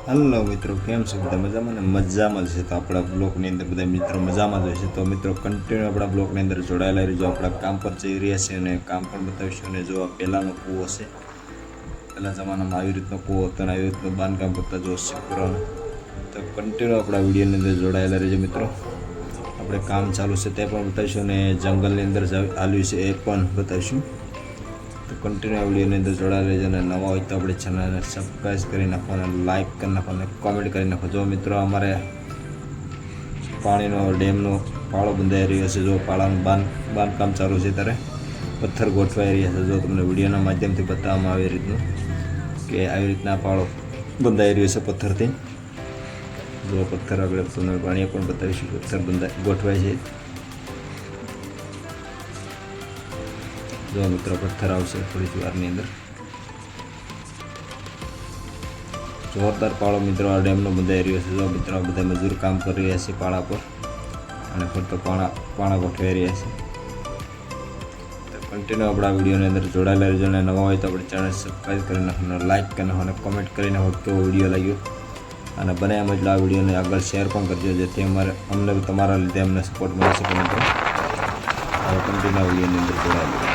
Hello મિત્રો, કેમ છો બધા? મજામાં ને? મજામાં છે. તો આપણા બ્લોગની અંદર બધા મિત્રો મજામાં જ હોય છે. તો મિત્રો કન્ટિન્યુ આપણા બ્લોગની અંદર જોડાયેલા રહીજો. આપણા કામ પર જઈ રહ્યા છે અને કામ પણ બતાવીશું. અને જો આ પહેલાંનો કૂવો છે, પહેલા જમાનામાં આવી રીતનો કૂવો હતો અને આવી રીતનું બાંધકામ કરતા જો શીખવાનું. તો કન્ટિન્યુ આપણા વિડીયોની અંદર જોડાયેલા રહીજો મિત્રો. આપણે કામ ચાલુ છે તે પણ બતાવીશું અને જંગલની અંદર હાલ્યું છે એ પણ બતાવીશું. તો કન્ટિન્યુ આ વિડીયોની અંદર જોડાયેલા રહેજો અને નવા હોય તો આપણી ચેનલને સબસ્ક્રાઈબ કરી નાખો અને લાઇક કરી નાખો અને કોમેન્ટ કરી નાખો. જો મિત્રો અમારે પાણીનો ડેમનો પાળો બંધાઈ રહ્યો છે. જો પાળાનું બાંધકામ ચાલુ છે ત્યારે પથ્થર ગોઠવાઈ રહ્યા છે. જો તમને વિડીયોના માધ્યમથી બતાવવામાં આવી રીતનું કે આવી રીતના પાળો બંધાઈ રહ્યો છે પથ્થરથી. જો પથ્થર આગળ તમને પાણી પણ બતાવીશું. પથ્થર ગોઠવાય છે. જો મિત્રો પથ્થર આવશે થોડી જ વારની અંદર. જોરદાર પાળો મિત્રો આ ડેમનો બંધાઈ રહ્યો છે. જો મિત્રો બધા મજૂર કામ કરી રહ્યા છે પાળા પર અને ફરતો પાણા ગોઠવાઈ રહ્યા છે. તો કન્ટિન્યુ આપણા વિડીયોની અંદર જોડાયેલા રહેજો અને નવા હોય તો આપણે ચેનલ સબસ્ક્રાઈબ કરી નાખો, લાઇક કરી નાખો અને કોમેન્ટ કરી નાખો કેવો વિડીયો લાગ્યો. અને બને એમ જ આ વિડીયોને આગળ શેર પણ કરજો, જેથી અમને તમારા લીધે અમને સપોર્ટ મળી શકે મિત્રો. હવે કન્ટિન્યુ વિડીયોની અંદર જોડાયેલા.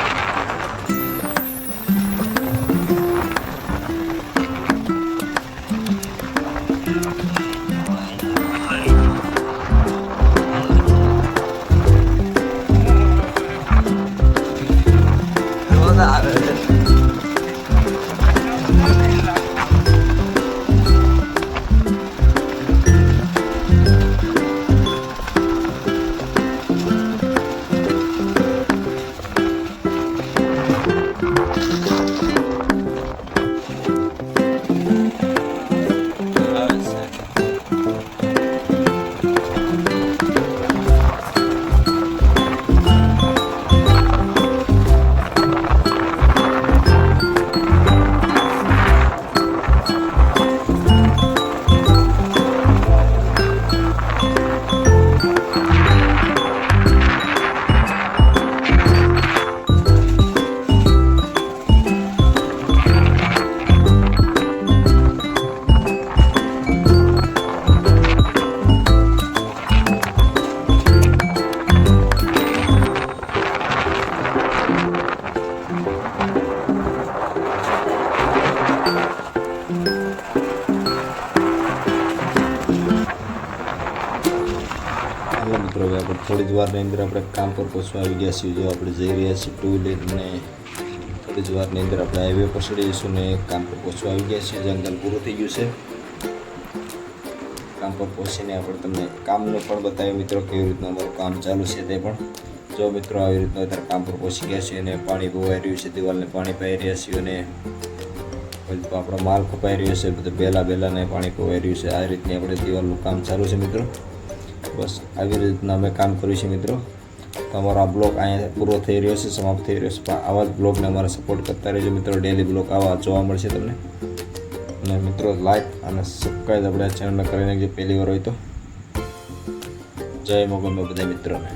મિત્રો હવે આપણે થોડી જ વારની અંદર આપણે કામ પર પહોંચવા આવી ગયા છીએ. જો આપણે જઈ રહ્યા છીએ ટુ વ્હીલર ને થોડી જ વારની અંદર આપણે હાઈવે પર ચડી જઈશું ને કામ પર પહોંચવા આવી ગયા છીએ. જંગલ પૂરું થઈ ગયું છે. કામ પર પહોંચીને આપણે તમને કામનું પણ બતાવ્યું મિત્રો, કેવી રીતનું અમારું કામ ચાલુ છે તે પણ. જો મિત્રો આવી રીતનું અત્યારે કામ પર પહોંચી ગયા છીએ અને પાણી ભોવાઈ રહ્યું છે, દિવાલને પાણી પાઈ રહ્યા છીએ અને આપણો માલ કપાઈ રહ્યો છે, બધું બેલાને પાણી પવાઈ રહ્યું છે. આ રીતની આપણે દિવાલનું કામ ચાલુ છે મિત્રો. બસ આવી રીતના અમે કામ કર્યું છે મિત્રો. તો અમારો આ બ્લોગ અહીંયા પૂરો થઈ રહ્યો છે, સમાપ્ત થઈ રહ્યો છે. આવા જ બ્લોગને અમારે સપોર્ટ કરતા રહેજો મિત્રો. ડેલી બ્લોગ આવા જોવા મળશે તમને. અને મિત્રો લાઈક અને સબસ્ક્રાઈબ આપણે આ ચેનલને કરી નાખજો પહેલી વાર હોય તો. જય મોગલમાં બધા મિત્રોને.